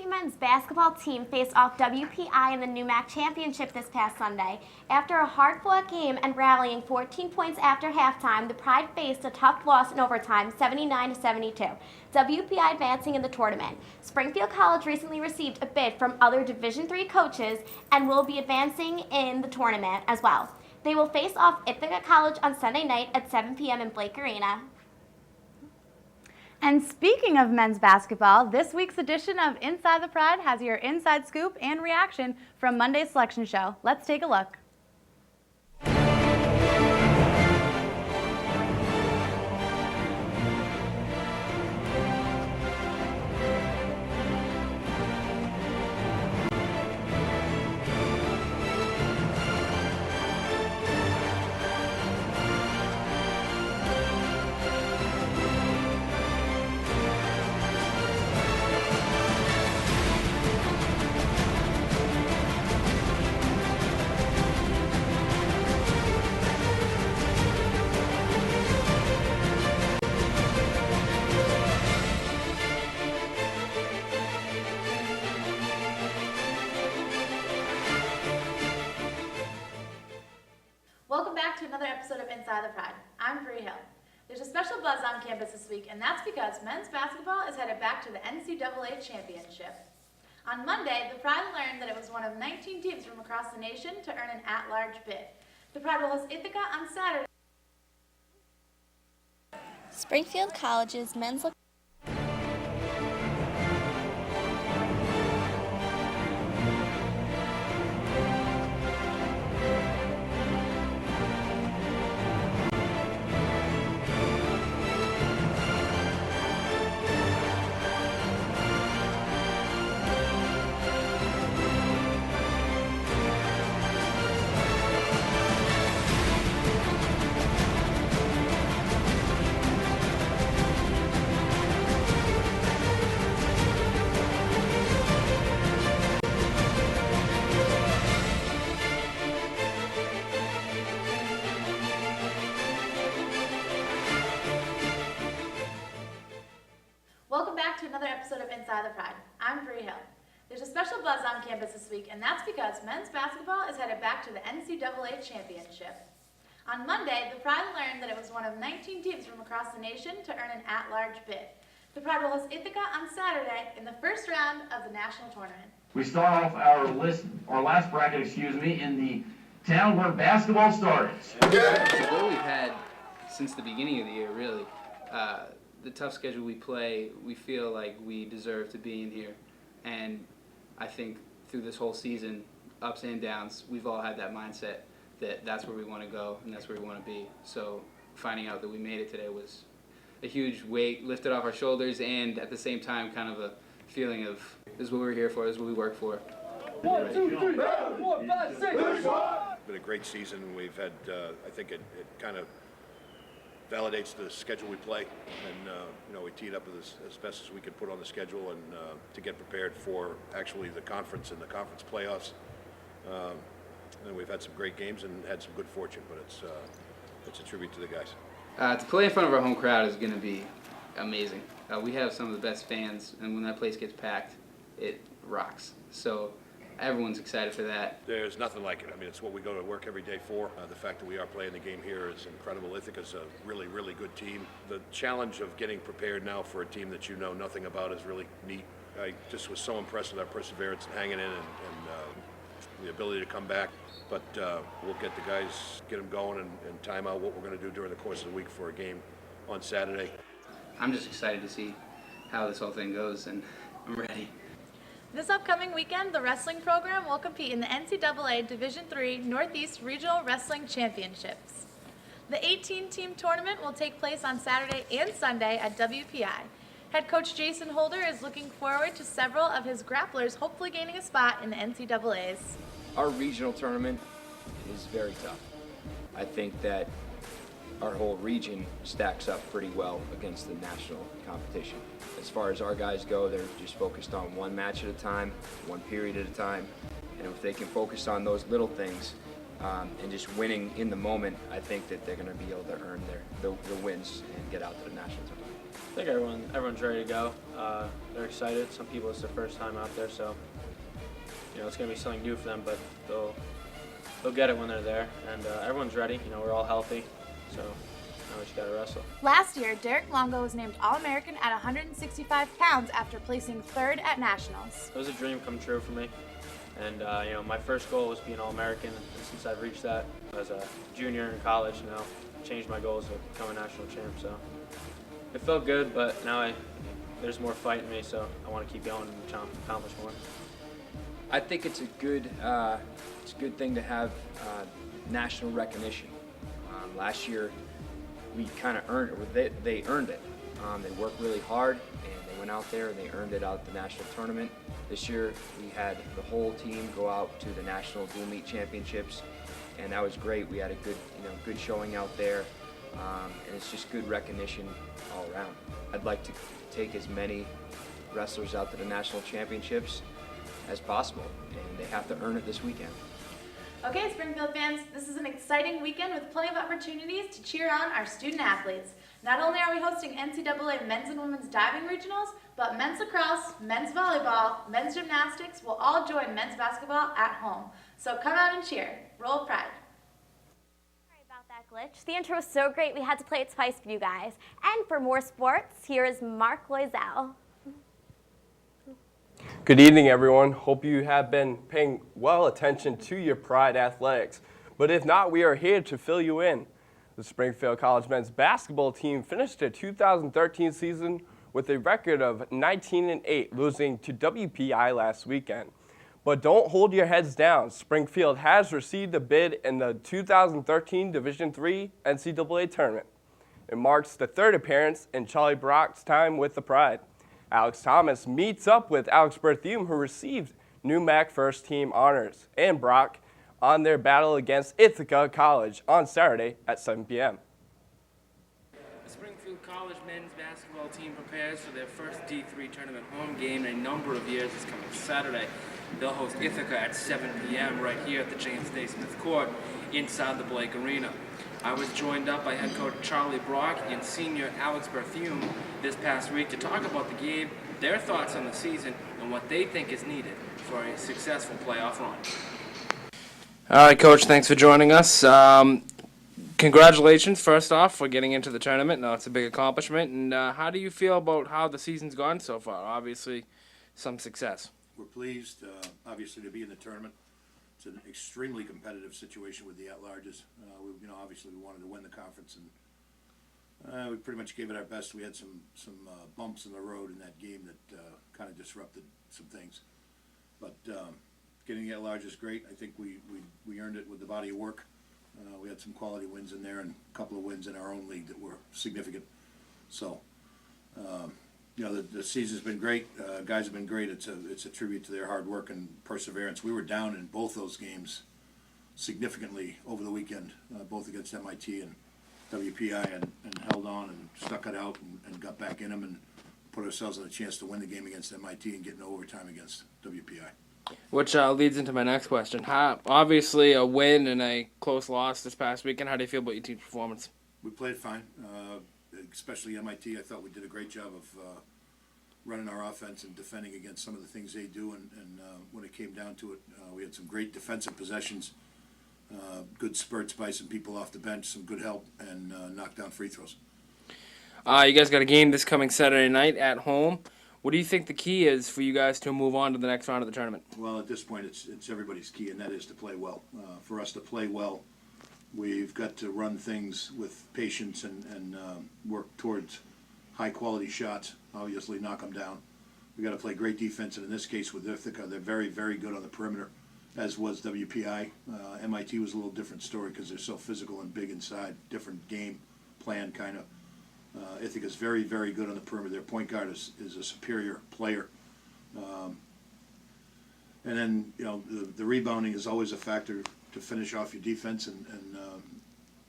varsity men's basketball team faced off WPI in the NEWMAC championship this past Sunday. After a hard-fought game and rallying 14 points after halftime, the Pride faced a tough loss in overtime, 79-72. WPI advancing in the tournament. Springfield College recently received a bid from other Division III coaches and will be advancing in the tournament as well. They will face off Ithaca College on Sunday night at 7 p.m. in Blake Arena. And speaking of men's basketball, this week's edition of Inside the Pride has your inside scoop and reaction from Monday's selection show. Let's take a look. Welcome back to another episode of Inside the Pride. I'm Bree Hill. There's a special buzz on campus this week, and that's because men's basketball is headed back to the NCAA championship. On Monday, the Pride learned that it was one of 19 teams from across the nation to earn an at-large bid. The Pride will host Ithaca on Saturday. Springfield College's men's Welcome back to another episode of Inside the Pride. I'm Bree Hill. There's a special buzz on campus this week, and that's because men's basketball is headed back to the NCAA championship. On Monday, the Pride learned that it was one of 19 teams from across the nation to earn an at-large bid. The Pride will host Ithaca on Saturday in the first round of the national tournament. We start off our last bracket, in the town where basketball started. It's what we've had since the beginning of the year, really. The tough schedule we play, we feel like we deserve to be in here. And I think through this whole season, ups and downs, we've all had that mindset that that's where we want to go and that's where we want to be. So finding out that we made it today was a huge weight lifted off our shoulders, and at the same time kind of a feeling of this is what we're here for, this is what we work for. 1, 2, 3, 4, 5, 6. It's been a great season. We've had, I think it kind of validates the schedule we play, and we teed up as best as we could put on the schedule, and to get prepared for actually the conference and the conference playoffs. And we've had some great games and had some good fortune, but it's a tribute to the guys. To play in front of our home crowd is going to be amazing. We have some of the best fans, and when that place gets packed, it rocks. So everyone's excited for that. There's nothing like it. I mean, it's what we go to work every day for. The fact that we are playing the game here is incredible. Ithaca's a really, really good team. The challenge of getting prepared now for a team that you know nothing about is really neat. I just was so impressed with our perseverance and hanging in and the ability to come back. But we'll get the guys, get them going and time out what we're going to do during the course of the week for a game on Saturday. I'm just excited to see how this whole thing goes, and I'm ready. This upcoming weekend, the wrestling program will compete in the NCAA Division III Northeast Regional Wrestling Championships. The 18-team tournament will take place on Saturday and Sunday at WPI. Head coach Jason Holder is looking forward to several of his grapplers hopefully gaining a spot in the NCAAs. Our regional tournament is very tough. I think that our whole region stacks up pretty well against the national competition. As far as our guys go, they're just focused on one match at a time, one period at a time, and if they can focus on those little things and just winning in the moment, I think that they're going to be able to earn the wins and get out to the national tournament. I think everyone's ready to go. They're excited. Some people, it's their first time out there, so it's going to be something new for them, but they'll get it when they're there. And everyone's ready. We're all healthy, so now we just got to wrestle. Last year, Derek Longo was named All-American at 165 pounds after placing 3rd at Nationals. It was a dream come true for me. And my first goal was being All-American, and since I've reached that as a junior in college, now changed my goals to become a national champ. So it felt good, but now there's more fight in me, so I want to keep going and accomplish more. I think it's a good thing to have national recognition. Last year, we kind of earned it. Or they earned it. They worked really hard, and they went out there and they earned it out at the national tournament. This year, we had the whole team go out to the national dual meet championships, and that was great. We had a good showing out there, and it's just good recognition all around. I'd like to take as many wrestlers out to the national championships as possible, and they have to earn it this weekend. Okay, Springfield fans, this is an exciting weekend with plenty of opportunities to cheer on our student athletes. Not only are we hosting NCAA men's and women's diving regionals, but men's lacrosse, men's volleyball, men's gymnastics will all join men's basketball at home. So come out and cheer. Roll Pride. Sorry about that glitch. The intro was so great we had to play it twice for you guys. And for more sports, here is Mark Loiselle. Good evening, everyone. Hope you have been paying well attention to your Pride athletics. But if not, we are here to fill you in. The Springfield College men's basketball team finished their 2013 season with a record of 19-8, losing to WPI last weekend. But don't hold your heads down. Springfield has received a bid in the 2013 Division III NCAA tournament. It marks the 3rd appearance in Charlie Brock's time with the Pride. Alex Thomas meets up with Alex Berthium, who received NUMAC first team honors, and Brock on their battle against Ithaca College on Saturday at 7 p.m. The Springfield College men's basketball team prepares for their first D3 tournament home game in a number of years this coming Saturday. They'll host Ithaca at 7 p.m. right here at the James Naismith Court inside the Blake Arena. I was joined up by head coach Charlie Brock and senior Alex Berthium this past week to talk about the game, their thoughts on the season, and what they think is needed for a successful playoff run. All right, Coach, thanks for joining us. Congratulations, first off, for getting into the tournament. No, it's a big accomplishment. And how do you feel about how the season's gone so far? Obviously, some success. We're pleased, obviously, to be in the tournament. It's an extremely competitive situation with the at-larges. Obviously, we wanted to win the conference, and we pretty much gave it our best. We had some bumps in the road in that game that kind of disrupted some things. But getting the at-large is great. I think we earned it with the body of work. We had some quality wins in there and a couple of wins in our own league that were significant. So, the season's been great. Guys have been great. It's a tribute to their hard work and perseverance. We were down in both those games significantly over the weekend, both against MIT and WPI, and held on and stuck it out and got back in them and put ourselves in a chance to win the game against MIT and get in overtime against WPI. Which leads into my next question. Obviously, a win and a close loss this past weekend. How do you feel about your team's performance? We played fine, especially MIT. I thought we did a great job of running our offense and defending against some of the things they do. And when it came down to it, we had some great defensive possessions, good spurts by some people off the bench, some good help, and knocked down free throws. You guys got a game this coming Saturday night at home. What do you think the key is for you guys to move on to the next round of the tournament? Well, at this point, it's everybody's key, and that is to play well. For us to play well, we've got to run things with patience and work towards high-quality shots, obviously knock them down. We've got to play great defense, and in this case with Ithaca, they're very, very good on the perimeter, as was WPI. MIT was a little different story because they're so physical and big inside, different game plan kind of. Ithaca's very, very good on the perimeter. Their point guard is a superior player. And then, the rebounding is always a factor to finish off your defense, and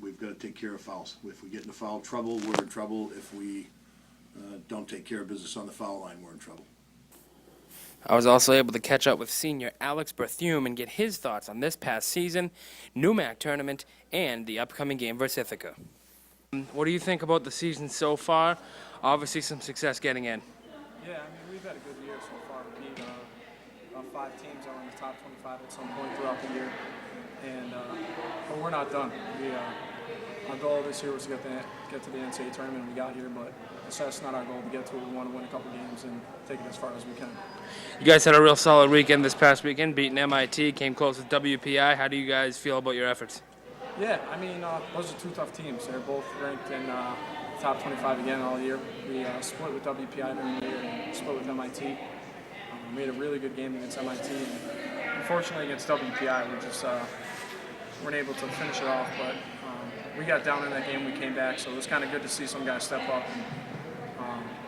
we've got to take care of fouls. If we get into foul trouble, we're in trouble. If we don't take care of business on the foul line, we're in trouble. I was also able to catch up with senior Alex Berthium and get his thoughts on this past season, NUMAC tournament, and the upcoming game versus Ithaca. What do you think about the season so far? Obviously some success getting in. Yeah, I mean, we've had a good year so far. We beat 5 teams that were in the top 25 at some point throughout the year, and but we're not done. Our goal this year was to get to the NCAA tournament, and we got here, but that's not our goal to get to it. We want to win a couple games and take it as far as we can. You guys had a real solid weekend this past weekend, beating MIT, came close with WPI. How do you guys feel about your efforts? Yeah, I mean, those are 2 tough teams. They're both ranked in top 25 again all year. We split with WPI during the year and split with MIT. We had a really good game against MIT. And unfortunately, against WPI, we just weren't able to finish it off. But we got down in that game, we came back, so it was kind of good to see some guys step up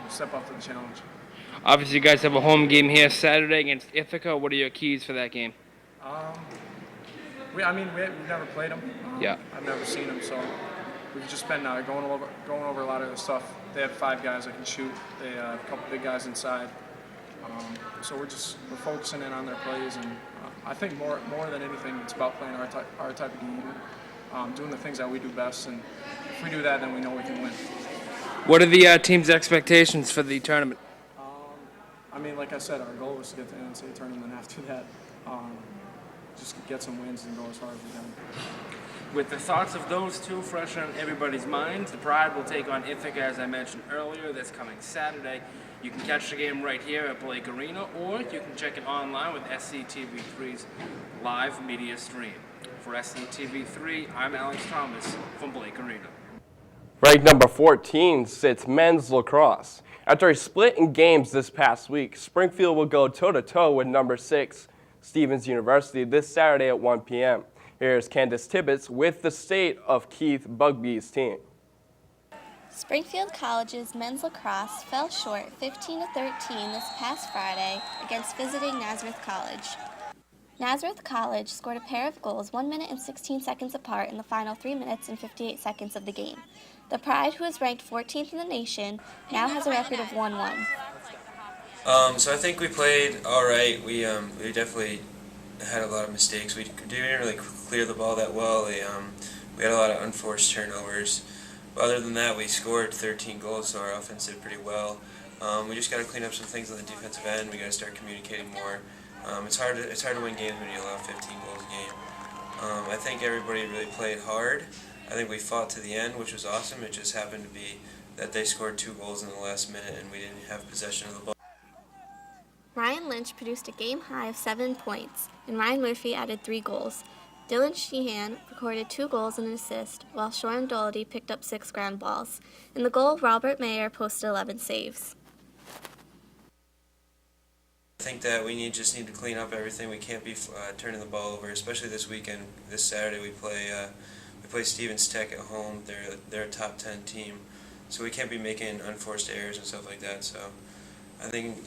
to the challenge. Obviously, you guys have a home game here Saturday against Ithaca. What are your keys for that game? We've never played them. Yeah. I've never seen them, so we've just been going over a lot of the stuff. They have 5 guys that can shoot. They have a couple big guys inside. So we're focusing in on their plays, and I think more than anything, it's about playing our type of game, doing the things that we do best, and if we do that, then we know we can win. What are the team's expectations for the tournament? I mean, like I said, our goal was to get to the NCAA tournament, and after that, just get some wins and go as far as we can. With the thoughts of those two fresh on everybody's minds, the Pride will take on Ithaca, as I mentioned earlier, this coming Saturday. You can catch the game right here at Blake Arena, or you can check it online with SCTV3's live media stream. For SCTV3, I'm Alex Thomas from Blake Arena. Ranked number 14 sits men's lacrosse. After a split in games this past week, Springfield will go toe-to-toe with number 6, Stevens University, this Saturday at 1 p.m. Here's Candace Tibbetts with the state of Keith Bugby's team. Springfield College's men's lacrosse fell short 15-13 this past Friday against visiting Nazareth College. Nazareth College scored a pair of goals 1 minute and 16 seconds apart in the final 3 minutes and 58 seconds of the game. The Pride, who is ranked 14th in the nation, now has a record of 1-1. So I think we played all right. We definitely had a lot of mistakes. We didn't really clear the ball that well. We had a lot of unforced turnovers. But other than that, we scored 13 goals, so our offense did pretty well. We just got to clean up some things on the defensive end. We got to start communicating more. It's hard to win games when you allow 15 goals a game. I think everybody really played hard. I think we fought to the end, which was awesome. It just happened to be that they scored 2 goals in the last minute, and we didn't have possession of the ball. Ryan Lynch produced a game high of 7 points, and Ryan Murphy added 3 goals. Dylan Sheehan recorded 2 goals and an assist, while Sean Doherty picked up 6 ground balls. In the goal, Robert Mayer posted 11 saves. I think that we just need to clean up everything. We can't be turning the ball over, especially this weekend. This Saturday we play Stevens Tech at home. They're a top 10 team, so we can't be making unforced errors and stuff like that. So I think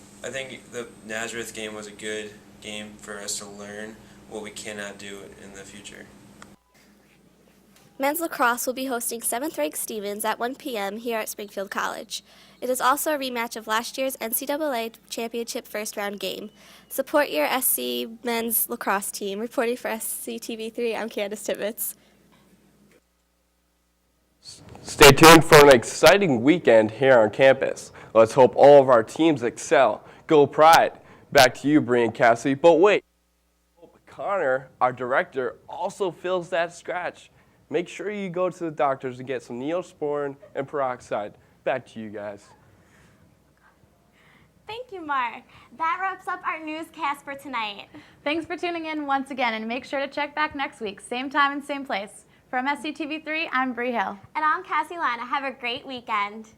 the Nazareth game was a good game for us to learn what we cannot do in the future. Men's lacrosse will be hosting 7th-ranked Stevens at 1 p.m. here at Springfield College. It is also a rematch of last year's NCAA Championship first-round game. Support your SC men's lacrosse team. Reporting for SCTV3, I'm Candace Tibbetts. Stay tuned for an exciting weekend here on campus. Let's hope all of our teams excel. Go Pride. Back to you, Bree and Cassie. But wait, Connor, our director, also fills that scratch. Make sure you go to the doctors and get some Neosporin and peroxide. Back to you guys. Thank you, Mark. That wraps up our newscast for tonight. Thanks for tuning in once again, and make sure to check back next week, same time and same place. From SCTV3, I'm Bree Hill. And I'm Cassie Lynagh. Have a great weekend.